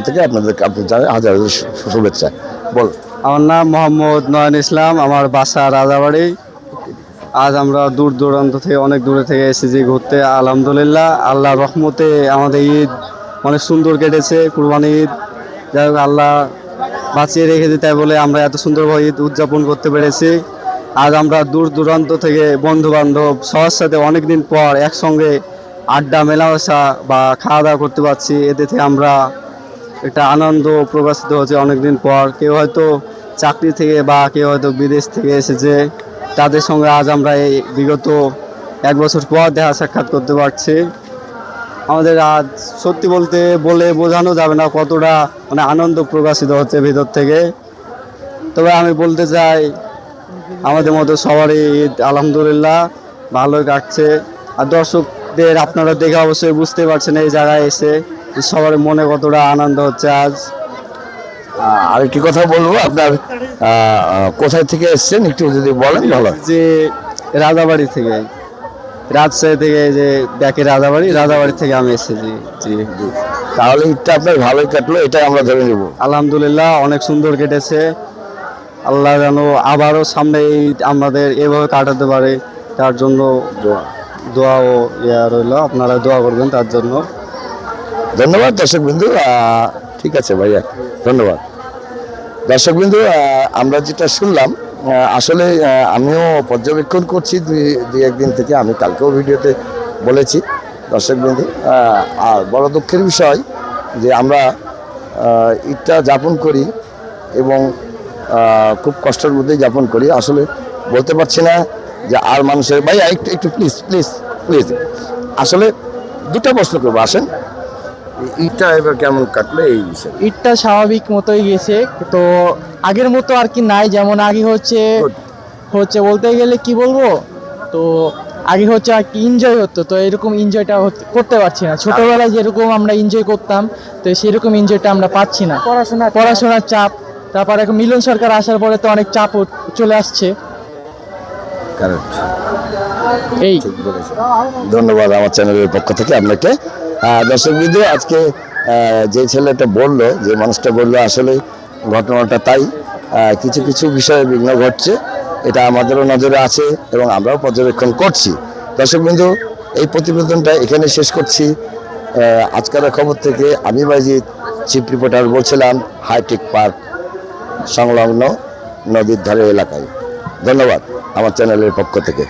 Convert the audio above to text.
থেকে আপনাদেরকে আপনি জানেন হাজার হাজার শুভেচ্ছা। বল। আমার নাম মোহাম্মদ নয়ন ইসলাম, আমার বাসা রাজাবাড়ি। আজ আমরা দূর দূরান্ত থেকে অনেক দূরে থেকে এসেছি ঘুরতে। আলহামদুলিল্লাহ, আল্লাহর রহমতে আমাদের ঈদ অনেক সুন্দর কেটেছে। কুরবানি ঈদ যাই হোক আল্লাহ বাঁচিয়ে রেখেছে, তাই বলে আমরা এত সুন্দরভাবে ঈদ উদযাপন করতে পেরেছি। আজ আমরা দূর দূরান্ত থেকে বন্ধু বান্ধব সবার সাথে অনেকদিন পর একসঙ্গে আড্ডা মেলামেশা বা খাওয়া দাওয়া করতে পারছি। এতে থেকে আমরা একটা আনন্দ প্রকাশিত হচ্ছে অনেকদিন পর। কেউ হয়তো চাকরি থেকে বা কেউ হয়তো বিদেশ থেকে এসেছে, তাদের সঙ্গে আজ আমরা এই বিগত 1 বছর পর দেখা সাক্ষাৎ করতে পারছি। আমাদের আজ সত্যি বলতে বলে বোঝানো যাবে না কতটা মানে আনন্দ প্রকাশিত হচ্ছে ভিতর থেকে। তবে আমি বলতে চাই আমাদের মতো সবারই ঈদ আলহামদুলিল্লাহ ভালোই কাটছে। আর দর্শকদের আপনারা দেখে অবশ্যই বুঝতে পারছেন এই জায়গায় এসে সবার মনে কতটা আনন্দ হচ্ছে আজ। আরেকটি কথা বলবো, আপনার কোথায় থেকে এসেছেন একটু যদি বলেন ভালো। যে রাজাবাড়ি থেকে, রাজশাহী থেকে, যে ব্যাকে রাজাবাড়ি থেকে আমি এসেছি। জি, তাহলে ঈদটা আপনার ভালোই কাটলো, এটাই আমরা ধরে নেব। আলহামদুলিল্লাহ অনেক সুন্দর কেটেছে। আল্লাহ যেন আবারও সামনে এই আমাদের এভাবে কাটাতে পারে, তার জন্য দোয়া ও রইল। আপনারা দোয়া করবেন তার জন্য। ধন্যবাদ দর্শকবিন্দু। ঠিক আছে ভাইয়া, ধন্যবাদ দর্শকবিন্দু। আমরা যেটা শুনলাম, আসলে আমিও পর্যবেক্ষণ করছি দুই একদিন থেকে। আমি কালকেও ভিডিওতে বলেছি দর্শকবিন্দু। আর বড় দুঃখের বিষয় যে আমরা ঈদটা যাপন করি এবং খুব কষ্টের মধ্যেই যাপন করি। আসলে বলতে পারছি না যে আর মানুষের ভাইয়া একটু একটু প্লিজ প্লিজ প্লিজ, আসলে দুটো প্রশ্ন করবো, আসেন। ঈদটা এবার কেমন কাটলো এই বিষয়ে? ঈদটা স্বাভাবিক মতোই গেছে, তো আগের মতো আর কি নাই। যেমন আগে হচ্ছে বলতে গেলে কি বলবো, তো আগে হচ্ছে আর কি এনজয় হতো, তো এরকম এনজয়টা করতে পারছি না। ছোটবেলায় যেরকম আমরা এনজয় করতাম, তো সেরকম এনজয়টা আমরা পাচ্ছি না। পড়াশোনার চাপ, তারপর এখন মিলন সরকার আসার পরে তো অনেক চাপ চলে আসছে। এই ধন্যবাদ আমার চ্যানেলের পক্ষ থেকে আপনাকে। দর্শকবৃন্দ, আজকে যে ছেলেটা বললো, যে মানুষটা বললো, আসলে ঘটনাটা তাই। কিছু কিছু বিষয়ে বিঘ্ন ঘটছে, এটা আমাদেরও নজরে আছে এবং আমরাও পর্যবেক্ষণ করছি। দর্শকবৃন্দ, এই প্রতিবেদনটা এখানে শেষ করছি। আজকের খবর থেকে আমি বাজিদ, চিফ রিপোর্টার বলছিলাম হাইটেক পার্ক সংলগ্ন নদীর ধারে এলাকায়। ধন্যবাদ আমার চ্যানেলের পক্ষ থেকে।